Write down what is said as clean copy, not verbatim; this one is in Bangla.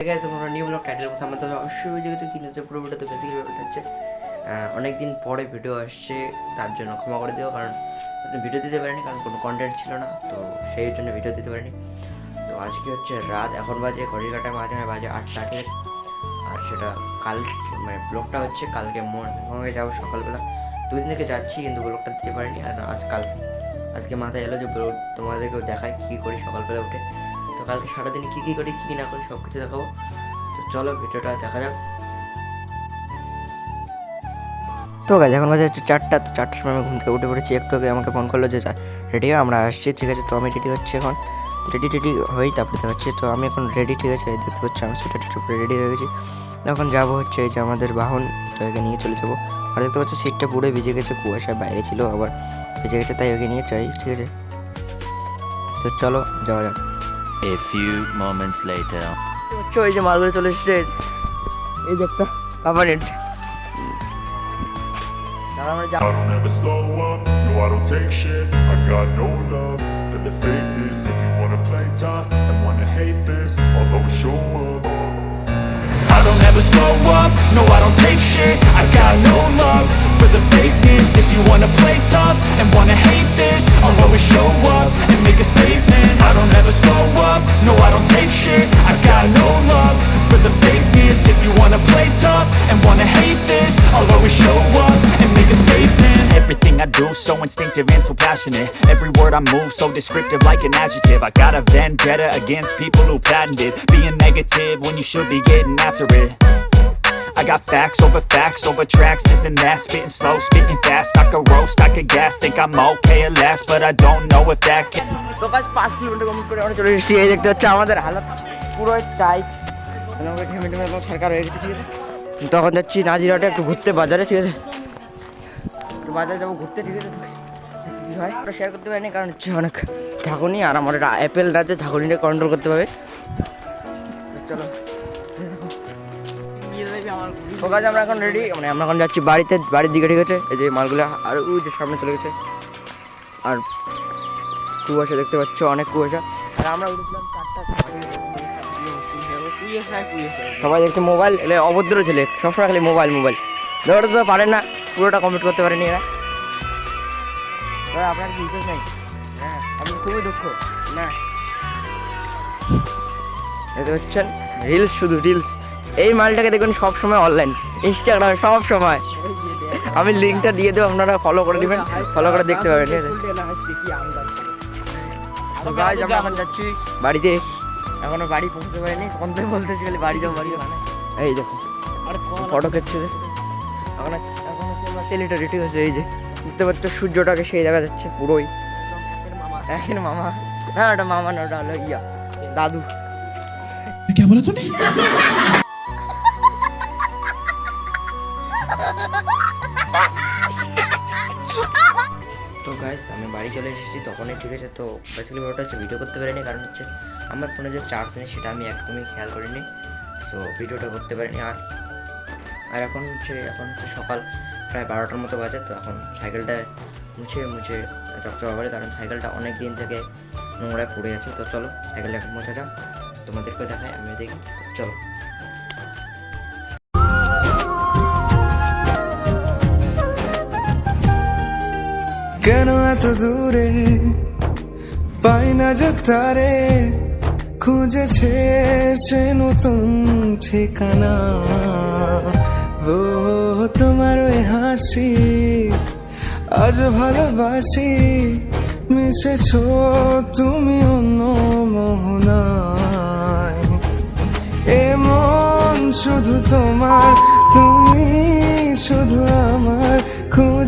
নিউ ব্লগ টাইটেল কথা আমাদের অবশ্যই বুঝে গেছে কিনে হচ্ছে পুরো ভিডিওতে বেসিক্যালি ব্যাপারটা হচ্ছে অনেকদিন পরে ভিডিও আসছে, তার জন্য ক্ষমা করে দিও। কারণ ভিডিও দিতে পারিনি, কারণ কোনো কন্টেন্ট ছিল না, তো সেই জন্য ভিডিও দিতে পারিনি। তো আজকে হচ্ছে রাত, এখন বাজে ঘড়ির কাটায় মাঝে বাজে 8টা, ঠিক আছে। আর সেটা কাল মানে ব্লগটা হচ্ছে কালকে মনে যাবো সকালবেলা, 2 দিন থেকে যাচ্ছি কিন্তু ব্লগটা দিতে পারিনি। আর আজকে মাথায় এলো যে তোমাদেরকেও দেখাই কী করি সকালবেলা উঠে। তো কালকে সারাদিন কী করি কী না করি সব কিছু দেখাবো। তো চলো ভিডিওটা দেখা যাক। তো গাছ এখন বাজে হচ্ছে 4টা, তো 4টার সময় আমি ঘুম থেকে উঠে পড়েছি। একটু আগে আমাকে ফোন করলো যে রেডি আমরা আসছি, ঠিক আছে। তো আমি রেডি হচ্ছে এখন, রেডি হয়েই তারপরে দেখাচ্ছি। তো আমি এখন রেডি, ঠিক আছে। দেখতে পাচ্ছি আমি সেটা রেডি হয়ে গেছি। এখন যাবো হচ্ছে এই যে আমাদের বাহন, তো একে নিয়ে চলে যাবো। আর দেখতে পাচ্ছি সিটটা পুরো ভিজে গেছে, কুয়াশা বাইরে ছিল আবার ভিজে গেছে, তাই ওকে নিয়ে চাই, ঠিক আছে। তো চলো যাওয়া যাক। A few moments later. এই যে মালগুলো চলে এসেছে, এই যে একটা কাভারেট। I don't ever slow up, no I don't take shit. I got no love for the fakeness. If you wanna play tough and wanna hate this, I'll always show up. I don't ever slow up, no I don't take shit. I got no love for the fakeness. If you wanna play tough and wanna hate this, I'll always show up and make a statement. I don't ever slow up, no I don't take shit. I got no love for the fakeness. If you wanna play tough and wanna hate this, I'll always show up and make a statement. Everything I do so instinctive and so passionate. Every word I move so descriptive like an adjective. I got a vendetta against people who patented being negative when you should be getting after it. I got facts over tracks, this and that. Spitting slow, spitting fast. I could roast, I could gas. Think I'm okay at last, but I don't know if that can. তো গাছ 5 কিলোমিটার কমপ্লিট করে আমরা চলে এসেছি। এই দেখতে হচ্ছে আমাদের হালত পুরো টাইট, আমাকে ঠেমে সরকার হয়ে গেছে, ঠিক আছে। তখন যাচ্ছি নাজিরহাটে একটু ঘুরতে বাজারে, ঠিক আছে। একটু বাজারে যাবো ঘুরতে, ঠিক আছে। কী হয় ওটা শেয়ার করতে পারিনি, কারণ হচ্ছে অনেক ঝাঁকুনি, আর আমার এটা অ্যাপেল রাজ্যে ঝাঁকুনিটা কন্ট্রোল করতে পারবে। চলো তো কাজ আমরা এখন রেডি, মানে আমরা এখন যাচ্ছি বাড়ির দিকে, ঠিক আছে। এই যে মালগুলো আর ওই যে সামনে চলে গেছে, আর কুয়াশা দেখতে পাচ্ছ, অনেক কুয়াশা। আর আমরা উঠেছিলাম 4টা, সবাই দেখছে মোবাইল, এলে অভদ্র ছেলে, সবসময় খালি মোবাইল দৌড়াতে তো পারে না, পুরোটা কমপ্লিট করতে পারেনি এরা। আপনার কি বিশেষ নেই? হ্যাঁ, আপনি খুবই দুঃখ না। দেখতে পাচ্ছেন রিলস, শুধু রিলস। এই মালটাকে দেখুন সবসময় অনলাইন, ইনস্টাগ্রামে সব সময়। আমি লিঙ্কটা দিয়ে দেবো, আপনারা ফলো করে দেবেন, ফলো করে দেখতে পাবেন, ঠিক আছে। তো গাইজ আমরা এখন যাচ্ছি বাড়িতে, এখনো বাড়ি পৌঁছতে পারিনি, ফোনতে বলতেছি খালি বাড়ি যাও। এই দেখো ফটো খেচ্ছে, এখন হচ্ছে আমরা টেলিটরি, ঠিক আছে। এই যে দেখতে পাচ্ছ সূর্যটাকে সেই দেখা যাচ্ছে পুরোই, একের মামা। হ্যাঁ ওটা মামা না, ওটা হলো দাদু। क्या बोला तूने? তো গাইস আমি বাড়ি চলে এসেছি তখনই, ঠিক আছে। তো বেসিক্যালি ব্যাপারটা হচ্ছে ভিডিও করতে পারিনি, কারণ হচ্ছে আমার ফোনে যে চার্জ নেই সেটা আমি একদমই খেয়াল করিনি, সো ভিডিওটা করতে পারিনি। আর এখন হচ্ছে সকাল প্রায় 12টার মতো বাজে। তো এখন সাইকেলটা মুছে চকচকা করে, কারণ সাইকেলটা অনেক দিন থেকে নোংরায় পড়ে আছে। তো চলো সাইকেলটা এখন মোছা যাক, তোমাদেরকে দেখাই, আমি দেখি। চলো কেন এত দূরে পাই না যে তারে, খুঁজেছে সে নতুন ঠিকানা। ও তোমার ওই হাসি আজ ভালোবাসি, মিশেছ তুমি অন্য মোহনায়। এমন শুধু তোমার, তুমি শুধু আমার, খুঁজে